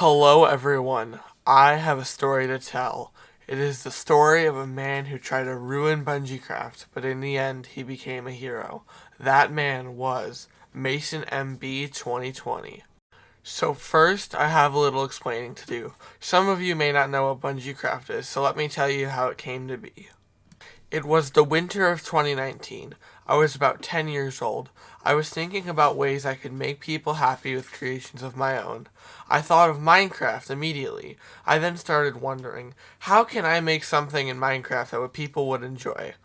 Hello, everyone. I have a story to tell. It is the story of a man who tried to ruin BungyCraft, but in the end, he became a hero. That man was MasonMB2020. So first, I have a little explaining to do. Some of you may not know what BungyCraft is, so let me tell you how it came to be. It was the winter of 2019. I was about 10 years old. I was thinking about ways I could make people happy with creations of my own. I thought of Minecraft immediately. I then started wondering, how can I make something in Minecraft that people would enjoy?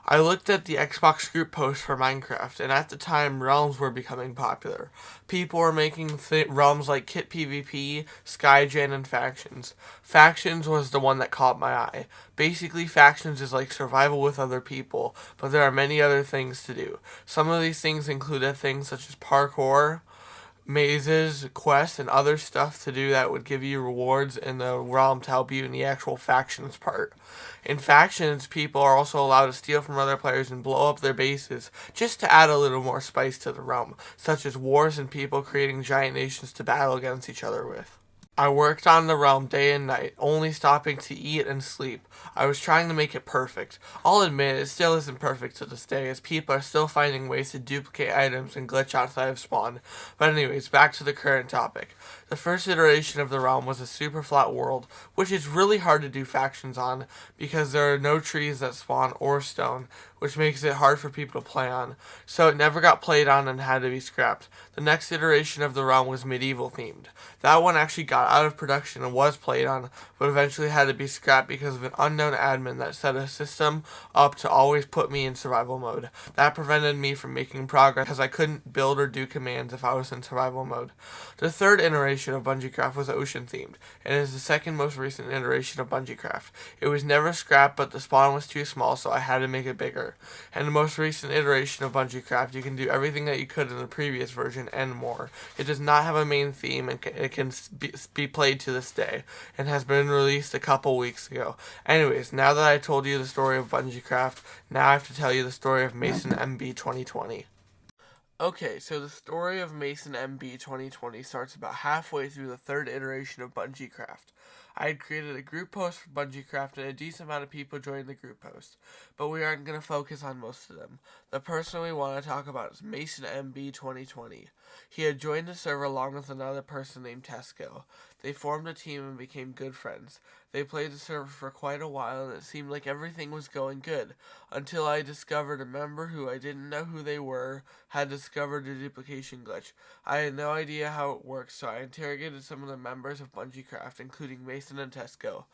I looked at the Xbox group post for Minecraft, and at the time, realms were becoming popular. People were making realms like Kit PvP, Skygen, and Factions. Factions was the one that caught my eye. Basically, Factions is like survival with other people, but there are many other things to do. Some of these things included things such as parkour, mazes, quests, and other stuff to do that would give you rewards in the realm to help you in the actual factions part. In factions, people are also allowed to steal from other players and blow up their bases just to add a little more spice to the realm, such as wars and people creating giant nations to battle against each other with. I worked on the realm day and night, only stopping to eat and sleep. I was trying to make it perfect. I'll admit it still isn't perfect to this day, as people are still finding ways to duplicate items and glitch outside of spawn. But anyways, back to the current topic. The first iteration of the realm was a super flat world, which is really hard to do factions on, because there are no trees that spawn or stone, which makes it hard for people to play on. So it never got played on and had to be scrapped. The next iteration of the realm was medieval themed. That one actually got out of production and was played on, but eventually had to be scrapped because of an unknown admin that set a system up to always put me in survival mode. That prevented me from making progress because I couldn't build or do commands if I was in survival mode. The third iteration of BungyCraft was ocean themed, and is the second most recent iteration of BungyCraft. It was never scrapped, but the spawn was too small, so I had to make it bigger. And the most recent iteration of BungyCraft, you can do everything that you could in the previous version and more. It does not have a main theme, and it can be played to this day, and has been released a couple weeks ago. Anyways, now that I told you the story of BungyCraft, now I have to tell you the story of MasonMB2020. Okay, so the story of MasonMB2020 starts about halfway through the third iteration of BungyCraft. I had created a group post for BungyCraft and a decent amount of people joined the group post, but we aren't going to focus on most of them. The person we want to talk about is MasonMB2020. He had joined the server along with another person named Tesco. They formed a team and became good friends. They played the server for quite a while and it seemed like everything was going good, until I discovered a member who I didn't know who they were had discovered a duplication glitch. I had no idea how it worked, so I interrogated some of the members of BungyCraft, including Mason and Tesco.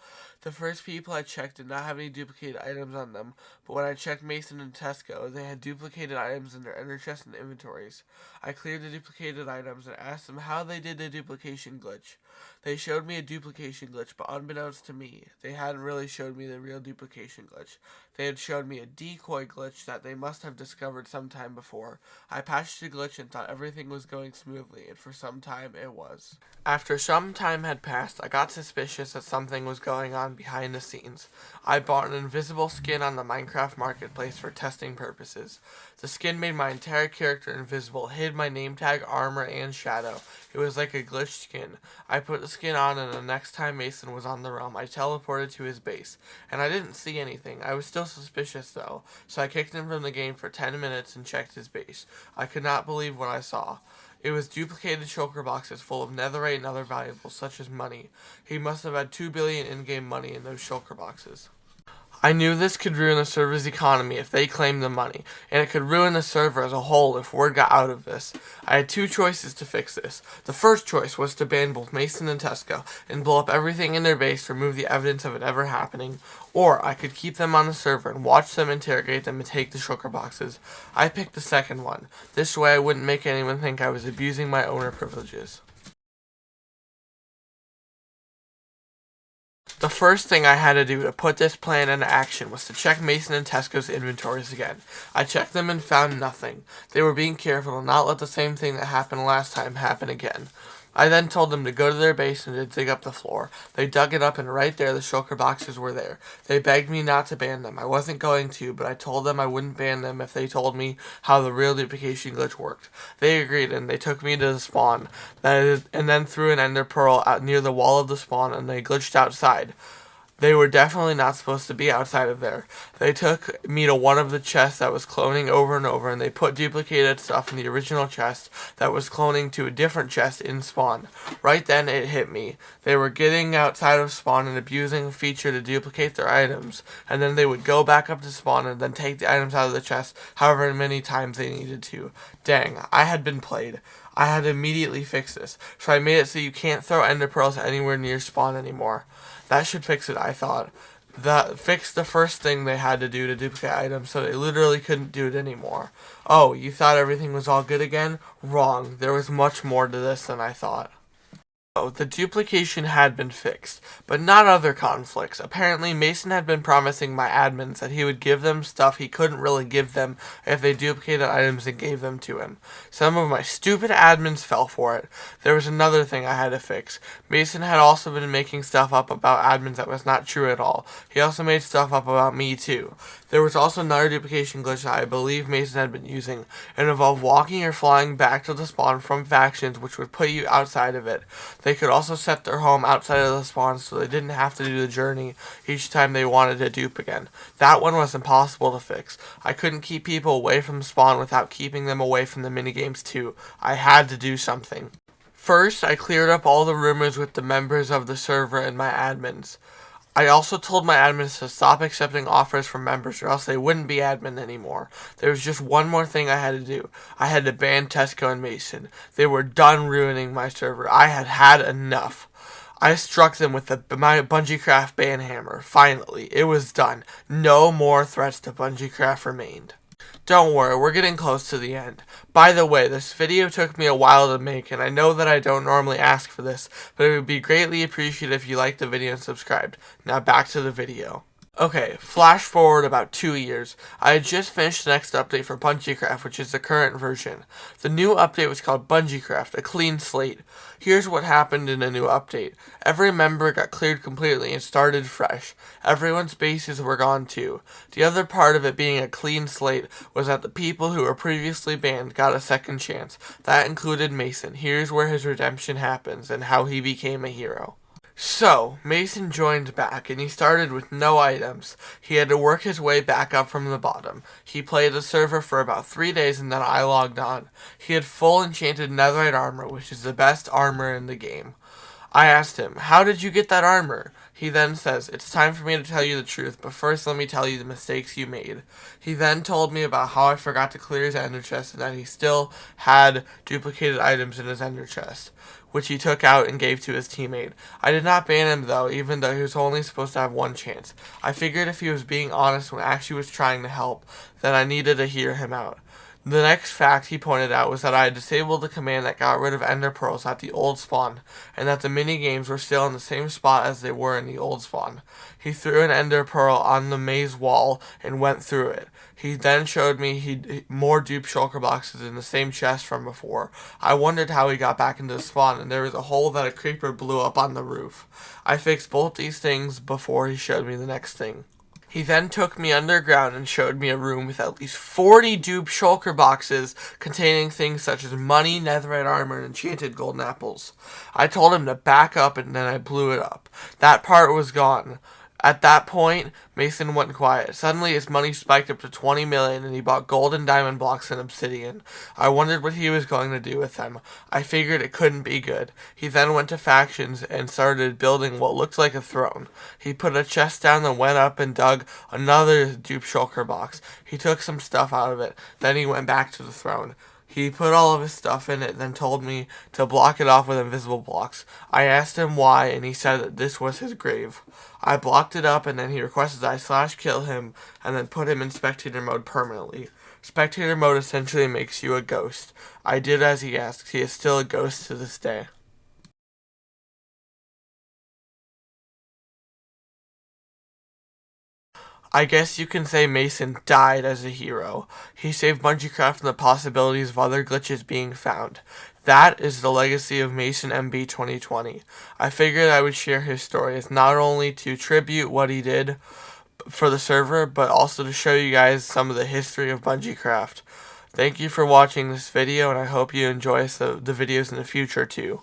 The first people I checked did not have any duplicated items on them, but when I checked Mason and Tesco, they had duplicated items in their inner chest and inventories. I cleared the duplicated items and asked them how they did the duplication glitch. They showed me a duplication glitch, but unbeknownst to me, they hadn't really showed me the real duplication glitch. They had showed me a decoy glitch that they must have discovered some time before. I patched the glitch and thought everything was going smoothly, and for some time it was. After some time had passed, I got suspicious that something was going on behind the scenes. I bought an invisible skin on the Minecraft marketplace for testing purposes. The skin made my entire character invisible, hid my name tag, armor, and shadow. It was like a glitched skin. I put the skin on, and the next time Mason was on the realm, I teleported to his base. And I didn't see anything. I was still suspicious, though, so I kicked him from the game for 10 minutes and checked his base. I could not believe what I saw. It was duplicated shulker boxes full of netherite and other valuables, such as money. He must have had 2 billion in-game money in those shulker boxes. I knew this could ruin the server's economy if they claimed the money, and it could ruin the server as a whole if word got out of this. I had two choices to fix this. The first choice was to ban both Mason and Tesco, and blow up everything in their base to remove the evidence of it ever happening, or I could keep them on the server and watch them, interrogate them, and take the shulker boxes. I picked the second one. This way I wouldn't make anyone think I was abusing my owner privileges. The first thing I had to do to put this plan into action was to check Mason and Tesco's inventories again. I checked them and found nothing. They were being careful to not let the same thing that happened last time happen again. I then told them to go to their basement and dig up the floor. They dug it up, and right there the shulker boxes were there. They begged me not to ban them. I wasn't going to, but I told them I wouldn't ban them if they told me how the real duplication glitch worked. They agreed, and they took me to the spawn, and then threw an ender pearl out near the wall of the spawn, and they glitched outside. They were definitely not supposed to be outside of there. They took me to one of the chests that was cloning over and over, and they put duplicated stuff in the original chest that was cloning to a different chest in spawn. Right then it hit me. They were getting outside of spawn and abusing a feature to duplicate their items, and then they would go back up to spawn and then take the items out of the chest however many times they needed to. Dang, I had been played. I had to immediately fix this, so I made it so you can't throw ender pearls anywhere near spawn anymore. That should fix it, I thought. That fixed the first thing they had to do to duplicate items, so they literally couldn't do it anymore. Oh, you thought everything was all good again? Wrong. There was much more to this than I thought. The duplication had been fixed, but not other conflicts. Apparently, Mason had been promising my admins that he would give them stuff he couldn't really give them if they duplicated items and gave them to him. Some of my stupid admins fell for it. There was another thing I had to fix. Mason had also been making stuff up about admins that was not true at all. He also made stuff up about me too. There was also another duplication glitch that I believe Mason had been using. It involved walking or flying back to the spawn from factions, which would put you outside of it. They could also set their home outside of the spawn so they didn't have to do the journey each time they wanted to dupe again. That one was impossible to fix. I couldn't keep people away from spawn without keeping them away from the minigames too. I had to do something. First, I cleared up all the rumors with the members of the server and my admins. I also told my admins to stop accepting offers from members or else they wouldn't be admin anymore. There was just one more thing I had to do. I had to ban Tesco and Mason. They were done ruining my server. I had had enough. I struck them with my BungyCraft ban hammer. Finally, it was done. No more threats to BungyCraft remained. Don't worry, we're getting close to the end. By the way, this video took me a while to make, and I know that I don't normally ask for this, but it would be greatly appreciated if you liked the video and subscribed. Now back to the video. Okay, flash forward about 2 years. I had just finished the next update for BungyCraft, which is the current version. The new update was called BungyCraft, a clean slate. Here's what happened in a new update. Every member got cleared completely and started fresh. Everyone's bases were gone too. The other part of it being a clean slate was that the people who were previously banned got a second chance. That included Mason. Here's where his redemption happens and how he became a hero. So, Mason joined back, and he started with no items. He had to work his way back up from the bottom. He played the server for about 3 days, and then I logged on. He had full enchanted netherite armor, which is the best armor in the game. I asked him, "How did you get that armor?" He then says, "It's time for me to tell you the truth, but first let me tell you the mistakes you made." He then told me about how I forgot to clear his ender chest and that he still had duplicated items in his ender chest, which he took out and gave to his teammate. I did not ban him though, even though he was only supposed to have one chance. I figured if he was being honest when actually was trying to help, then I needed to hear him out. The next fact he pointed out was that I had disabled the command that got rid of ender pearls at the old spawn, and that the mini-games were still in the same spot as they were in the old spawn. He threw an ender pearl on the maze wall and went through it. He then showed me more dupe shulker boxes in the same chest from before. I wondered how he got back into the spawn, and there was a hole that a creeper blew up on the roof. I fixed both these things before he showed me the next thing. He then took me underground and showed me a room with at least 40 dupe shulker boxes containing things such as money, netherite armor, and enchanted golden apples. I told him to back up and then I blew it up. That part was gone. At that point, Mason went quiet. Suddenly his money spiked up to 20 million and he bought gold and diamond blocks and obsidian. I wondered what he was going to do with them. I figured it couldn't be good. He then went to factions and started building what looked like a throne. He put a chest down and went up and dug another dupe shulker box. He took some stuff out of it. Then he went back to the throne. He put all of his stuff in it, then told me to block it off with invisible blocks. I asked him why, and he said that this was his grave. I blocked it up, and then he requested I /kill him, and then put him in spectator mode permanently. Spectator mode essentially makes you a ghost. I did as he asked. He is still a ghost to this day. I guess you can say Mason died as a hero. He saved BungyCraft from the possibilities of other glitches being found. That is the legacy of MasonMB2020. I figured I would share his story as not only to tribute what he did for the server, but also to show you guys some of the history of BungyCraft. Thank you for watching this video, and I hope you enjoy the videos in the future too.